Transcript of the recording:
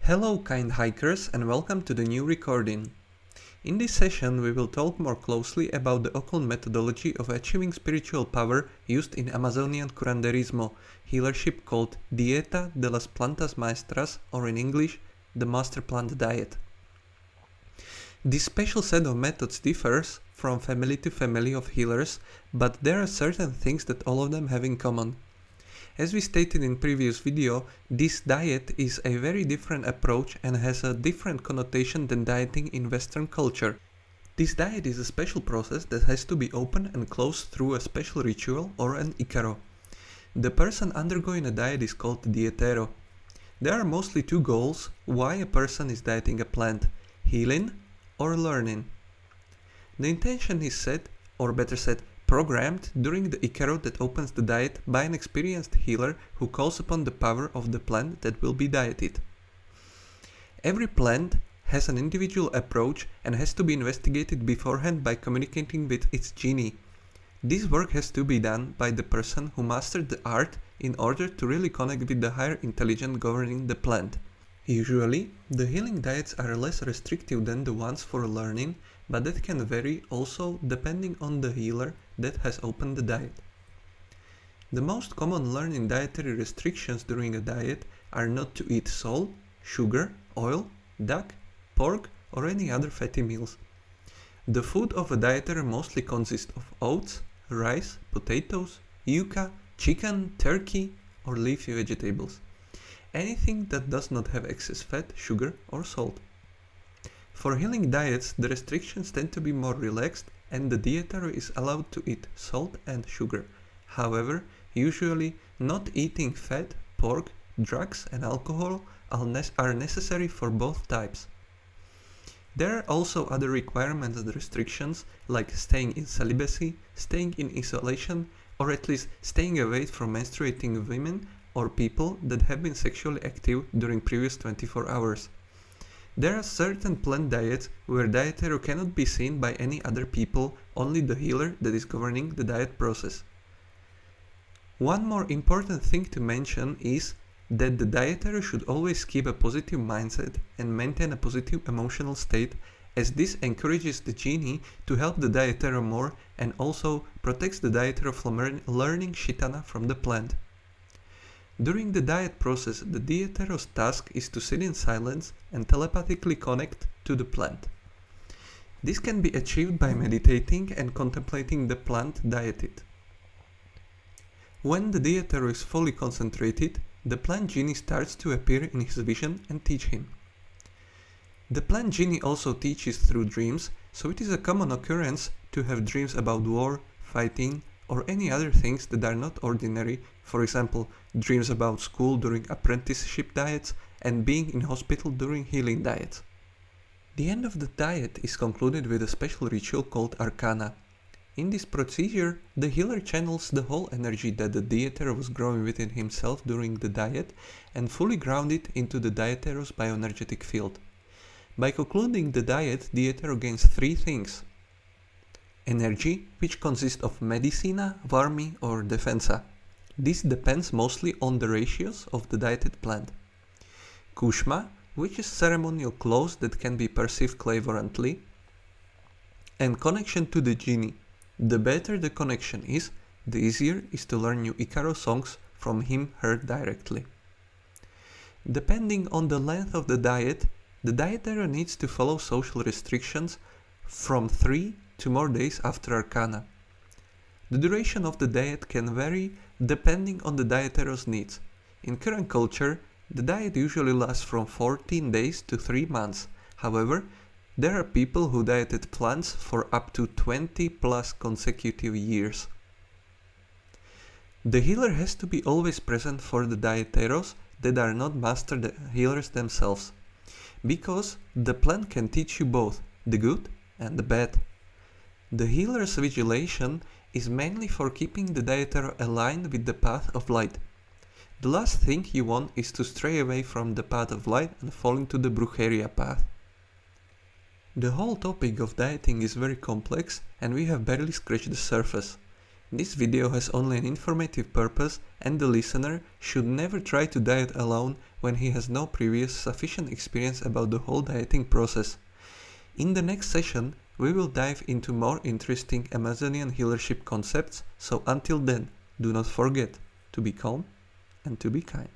Hello kind hikers and welcome to the new recording. In this session we will talk more closely about the occult methodology of achieving spiritual power used in Amazonian curanderismo, healership called Dieta de las plantas maestras, or in English, the master plant diet. This special set of methods differs from family to family of healers, but there are certain things that all of them have in common. As we stated in previous video, this diet is a very different approach and has a different connotation than dieting in Western culture. This diet is a special process that has to be opened and closed through a special ritual or an icaro. The person undergoing a diet is called dietero. There are mostly two goals why a person is dieting a plant: healing or learning. The intention is set, or better said, programmed during the icaro that opens the diet by an experienced healer who calls upon the power of the plant that will be dieted. Every plant has an individual approach and has to be investigated beforehand by communicating with its genie. This work has to be done by the person who mastered the art in order to really connect with the higher intelligence governing the plant. Usually, the healing diets are less restrictive than the ones for learning, but that can vary also depending on the healer that has opened the diet. The most common learning dietary restrictions during a diet are not to eat salt, sugar, oil, duck, pork, or any other fatty meals. The food of a dieter mostly consists of oats, rice, potatoes, yuca, chicken, turkey, or leafy vegetables. Anything that does not have excess fat, sugar, or salt. For healing diets, the restrictions tend to be more relaxed and the dieter is allowed to eat salt and sugar. However, usually not eating fat, pork, drugs and alcohol are necessary for both types. There are also other requirements and restrictions like staying in celibacy, staying in isolation, or at least staying away from menstruating women or people that have been sexually active during previous 24 hours. There are certain plant diets where dietero cannot be seen by any other people, only the healer that is governing the diet process. One more important thing to mention is that the dietero should always keep a positive mindset and maintain a positive emotional state, as this encourages the genie to help the dietero more and also protects the dietero from learning shitana from the plant. During the diet process, the dietero's task is to sit in silence and telepathically connect to the plant. This can be achieved by meditating and contemplating the plant dieted. When the dietero is fully concentrated, the plant genie starts to appear in his vision and teach him. The plant genie also teaches through dreams, so it is a common occurrence to have dreams about war, fighting, or any other things that are not ordinary, for example, dreams about school during apprenticeship diets and being in hospital during healing diets. The end of the diet is concluded with a special ritual called Arcana. In this procedure, the healer channels the whole energy that the dieter was growing within himself during the diet and fully ground it into the dietero's bioenergetic field. By concluding the diet, dieter gains three things: energy, which consists of medicina, varmi or defensa. This depends mostly on the ratios of the dieted plant. Kushma, which is ceremonial clothes that can be perceived clairvoyantly. And connection to the genie. The better the connection is, the easier is to learn new icaro songs from him heard directly. Depending on the length of the diet, the dieter needs to follow social restrictions from 3 to more days after Arcana. The duration of the diet can vary depending on the dietero's needs. In current culture, the diet usually lasts from 14 days to 3 months. However, there are people who dieted plants for up to 20 plus consecutive years. The healer has to be always present for the dieteros that are not master healers themselves, because the plant can teach you both the good and the bad. The healer's vigilation is mainly for keeping the dietero aligned with the path of light. The last thing you want is to stray away from the path of light and fall into the brujeria path. The whole topic of dieting is very complex and we have barely scratched the surface. This video has only an informative purpose, and the listener should never try to diet alone when he has no previous sufficient experience about the whole dieting process. In the next session, we will dive into more interesting Amazonian healership concepts, so until then, do not forget to be calm and to be kind.